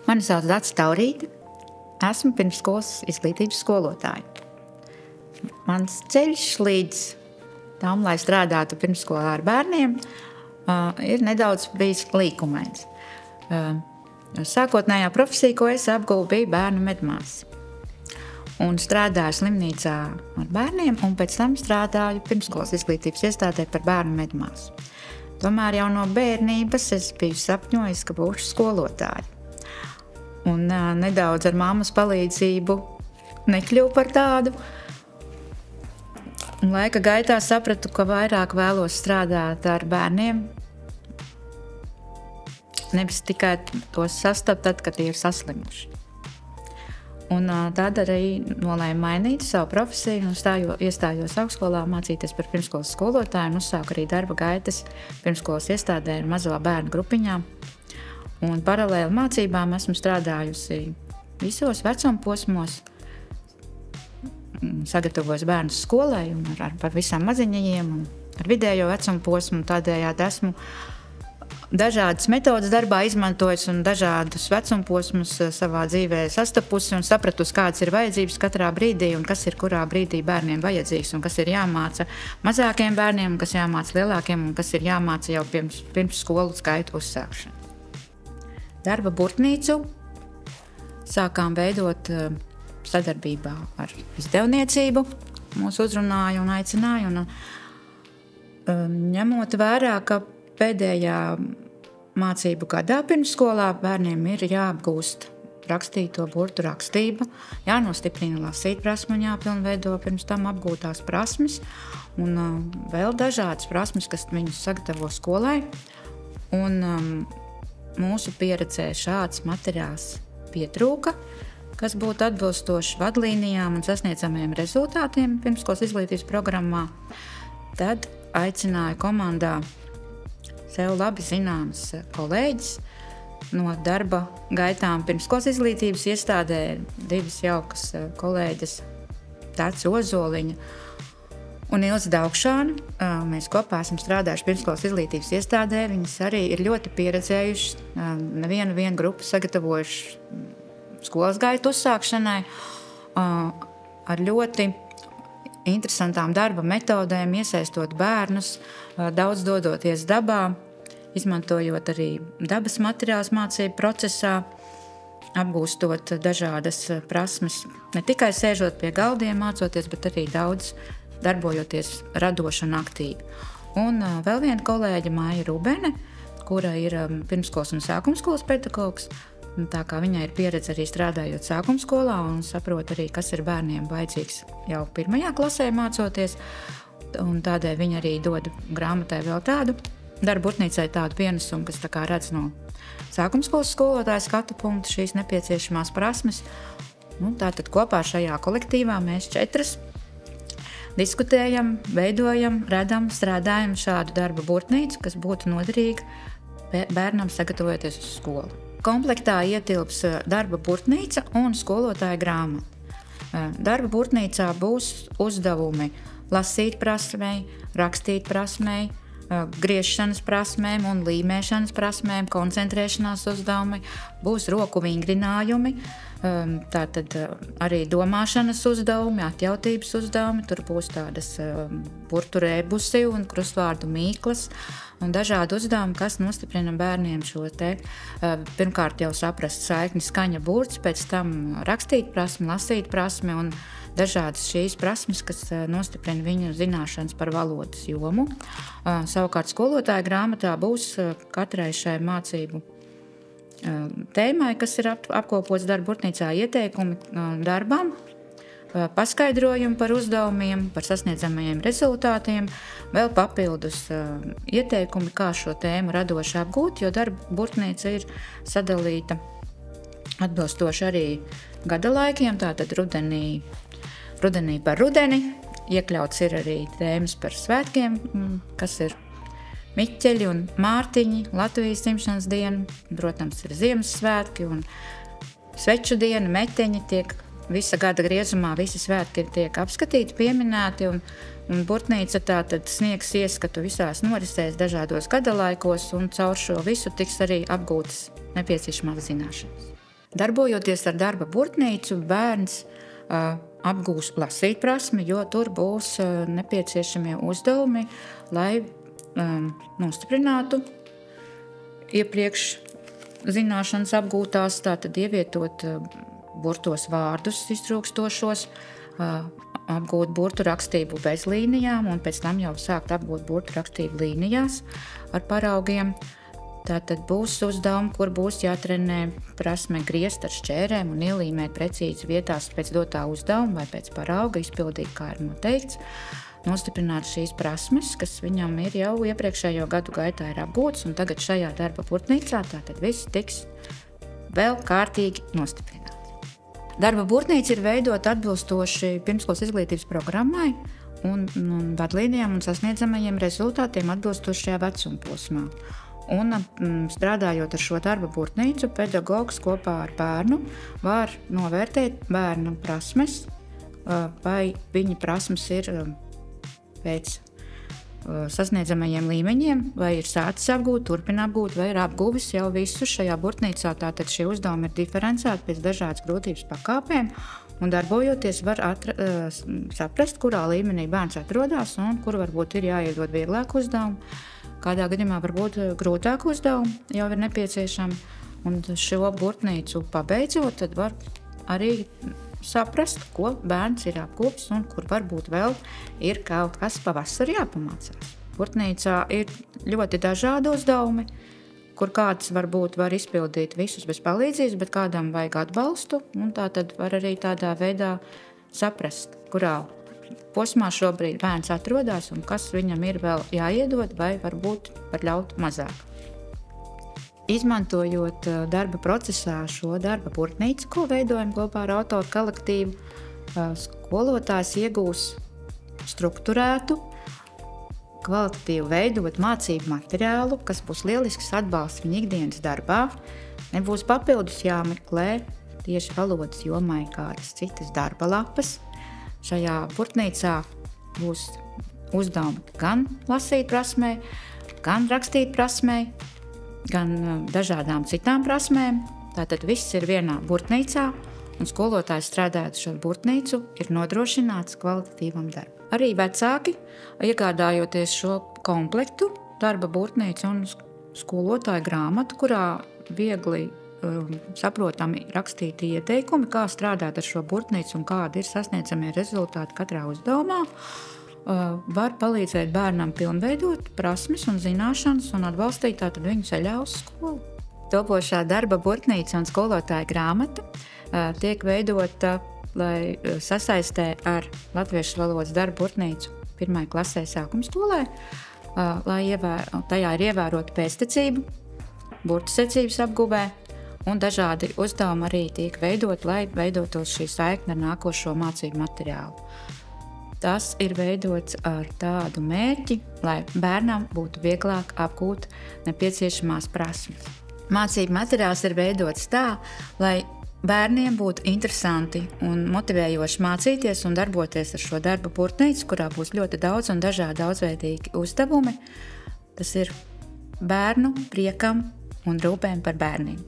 Mani sauc Dācis Taurīte. Esmu pirmsskolas izglītības skolotāja. Mans ceļš līdz tam, lai strādātu pirmsskolā ar bērniem, ir nedaudz bijis līkumains. Sākotnējā profesija, ko es apguvu, bija bērnu medmāsa. Un strādāju slimnīcā ar bērniem, un pēc tam strādāju pirmsskolas izglītības iestādē par bērnu medmāsu. Tomēr jau no bērnības es biju sapņojis, ka būšu skolotāja. Un nedaudz ar mammas palīdzību nekļuvu par tādu. Un laika gaitā sapratu, ka vairāk vēlos strādāt ar bērniem. Nevis tikai tos sastapt tad, kad tie ir saslimuši. Un tad arī nolēmu mainīt savu profesiju un iestājos augstskolā mācīties par pirmsskolas skolotāju un uzsāku arī darba gaitas pirmsskolas iestādē ar mazo bērnu grupiņām. Un paralēli mācībām esmu strādājusi visos vecuma posmos, sagatavojos bērnus skolai un par visām maziņajiem un ar vidējo vecuma posmu. Tādējādi esmu dažādas metodas darbā izmantojis un dažādus vecuma posmus savā dzīvē sastapusi un sapratusi, kādas ir vajadzības katrā brīdī un kas ir kurā brīdī bērniem vajadzīgs un kas ir jāmāca mazākiem bērniem un kas jāmāca lielākiem un kas ir jāmāca jau pirms skolu skaitu uzsākšanu. Darba burtnīcu sākām veidot sadarbībā ar izdevniecību. Mūs uzrunāja un aicināja. Ņemot vērā, ka pēdējā mācību gadā pirmsskolā bērniem ir jāapgūst rakstīto burtu rakstība, jānostiprina lasīt prasmu un jāpilnveido pirms tam apgūtās prasmes un vēl dažādas prasmes, kas viņus sagatavo skolai. Mūsu pieredzē šāds materiāls pietrūka, kas būtu atbilstoši vadlīnijām un sasniedzamiem rezultātiem pirmsskolas izglītības programmā. Tad aicināju komandā sev labi zināmas kolēģis no darba gaitām pirmsskolas izglītības iestādē, divas jaukas kolēģis, Tācis Ozoliņa un Ilze Daugšāna. Mēs kopā esam strādājuši pirmsskolas izglītības iestādē. Viņas arī ir ļoti pieredzējušas, nevienu grupu sagatavojuši skolas gaitu uzsākšanai, ar ļoti interesantām darba metodēm, iesaistot bērnus, daudz dodoties dabā, izmantojot arī dabas materiālus mācību procesā, apgūstot dažādas prasmes, ne tikai sēžot pie galdiem mācoties, bet arī daudz darbojoties radoši un aktīvi. Un vēl viena kolēģe Māja Rubene, kura ir pirmsskolas un sākumskolas pedagogs. Tā kā viņai ir pieredze arī strādājot sākumskolā un saprot arī, kas ir bērniem vajadzīgs jau pirmajā klasē mācoties. Un tādēļ viņa arī dod grāmatai vēl tādu darba burtnīcai tādu pienesumu, kas tā kā redz no sākumskolas skolotāja skatu punktu šīs nepieciešamās prasmes. Tātad kopā šajā kolektīvā mēs 4 diskutējam, veidojam, redam, strādājam šādu darba burtnīcu, kas būtu noderīga bērnam sagatavojoties uz skolu. Komplektā ietilps darba burtnīca un skolotāja grāmata. Darba burtnīcā būs uzdevumi lasīt prasmei, rakstīt prasmei, griešanas prasmēm un līmēšanas prasmēm, koncentrēšanās uzdevumi, būs roku vingrinājumi, tātad arī domāšanas uzdevumi, atjautības uzdevumi, tur būs tādas burtu rebusi un krustvārdu mīklas un dažādi uzdevumi, kas nostiprina bērniem šo te pirmkārt jau saprast saikni skaņa burts, pēc tam rakstīt prasmi, lasīt prasmi un dažādas šīs prasmes, kas nostiprina viņu zināšanas par valodas jomu. Savukārt skolotāja grāmatā būs katrai šai mācību tēmai, kas ir apkopots darba burtnīcā, ieteikumi darbam, paskaidrojumi par uzdevumiem, par sasniedzamajiem rezultātiem, vēl papildus ieteikumi, kā šo tēmu radoši apgūt, jo darba burtnīca ir sadalīta atbilstoši arī gada laikiem, tātad rudenī par rudeni, iekļauts ir arī tēmas par svētkiem, kas ir Miķeļi un Mārtiņi, Latvijas dzimšanas diena, protams, ir Ziemassvētki un Sveču diena, meteņi tiek visa gada griezumā, visi svētki tiek apskatīti, pieminēti un burtnīca tātad sniegs ieskatu visās norisēs dažādos gada laikos un caur šo visu tiks arī apgūtas nepieciešamās zināšanas. Darbojoties ar darba burtnīcu, bērns apgūs lasīt prasmi, jo tur būs nepieciešamie uzdevumi, lai nostiprinātu iepriekš zināšanas apgūtās, tātad ievietot burtos vārdus iztrūkstošos, apgūt burtu rakstību bez līnijām un pēc tam jau sākt apgūt burtu rakstību līnijās ar paraugiem. Tātad būs uzdevumi, kur būs jātrenē prasme griezt ar šķērēm un ielīmēt precīzi vietās pēc dotā uzdevuma vai pēc parauga, izpildīt, kā ir noteikts, nostiprināt šīs prasmes, kas viņam ir jau iepriekšējo gadu gaitā ir apgūtas, un tagad šajā darba burtnīcā tātad viss tiks vēl kārtīgi nostiprināts. Darba burtnīca ir veidota atbilstoši pirmskolas izglītības programmai un vadlīnijām un sasniedzamajiem rezultātiem atbilstošajā vecuma posmā. Un strādājot ar šo darba burtnīcu, pedagogs kopā ar bērnu var novērtēt bērnu prasmes, vai viņa prasmes ir pēc sasniedzamajiem līmeņiem, vai ir sācis apgūt, turpina apgūt, vai ir apguvis jau visu šajā burtnīcā. Tātad šie uzdevumi ir diferencēti pēc dažādas grūtības pakāpēm, un darbojoties var saprast, kurā līmenī bērns atrodas un kur varbūt ir jāiedod vieglāk uzdevumi. Kādā gadījumā varbūt grūtāk uzdevumi jau ir nepieciešami, un šo burtnīcu pabeidzot, tad var arī saprast, ko bērns ir apgūvis un kur varbūt vēl ir kaut kas pavasarī jāpamācās. Burtnīcā ir ļoti dažādi uzdevumi, kur kāds varbūt var izpildīt visus bez palīdzības, bet kādam vajag atbalstu, un tā tad var arī tādā veidā saprast, kurā posmā šobrīd bērns atrodas un kas viņam ir vēl jāiedod vai varbūt var ļaut mazāk. Izmantojot darba procesā šo darba burtnīcu, ko veidojam kopā ar autoru kolektīvu, skolotājs iegūs strukturētu, kvalitatīvu veidot mācību materiālu, kas būs lielisks atbalsts viņa ikdienas darbā, nebūs papildus jāmeklē tieši valodas jomai kādas citas darba lapas. Šajā burtnīcā būs uzdevumi gan lasīt prasmē, gan rakstīt prasmē, gan dažādām citām prasmēm. Tātad viss ir vienā burtnīcā, un skolotājs strādājot šo burtnīcu ir nodrošināts kvalitatīvam darbam. Arī vecāki, iegādājoties šo komplektu, darba burtnīcu un skolotāju grāmatu, kurā viegli saprotami rakstīti ieteikumi, kā strādāt ar šo burtnīcu un kādi ir sasniedzamie rezultāti katrā uzdevumā, var palīdzēt bērnam pilnveidot prasmes un zināšanas un atbalstīt tātad viņu ceļā uz skolu. Topošā darba burtnīca un skolotāja grāmata tiek veidota, lai sasaistē ar latviešu valodas darba burtnīcu 1. klasē sākuma skolē, lai tajā ir ievērota pēctecība, burtu secības apguvē, un dažādi uzdevumi arī tiek veidot, lai veidotos šī saikne ar nākošo mācību materiālu. Tas ir veidots ar tādu mērķi, lai bērnam būtu vieglāk apgūt nepieciešamās prasmes. Mācību materiāls ir veidots tā, lai bērniem būtu interesanti un motivējoši mācīties un darboties ar šo darba burtnīcu, kurā būs ļoti daudz un dažādi daudzveidīgi uzdevumi. Tas ir bērnu priekam un rūpēm par bērniem.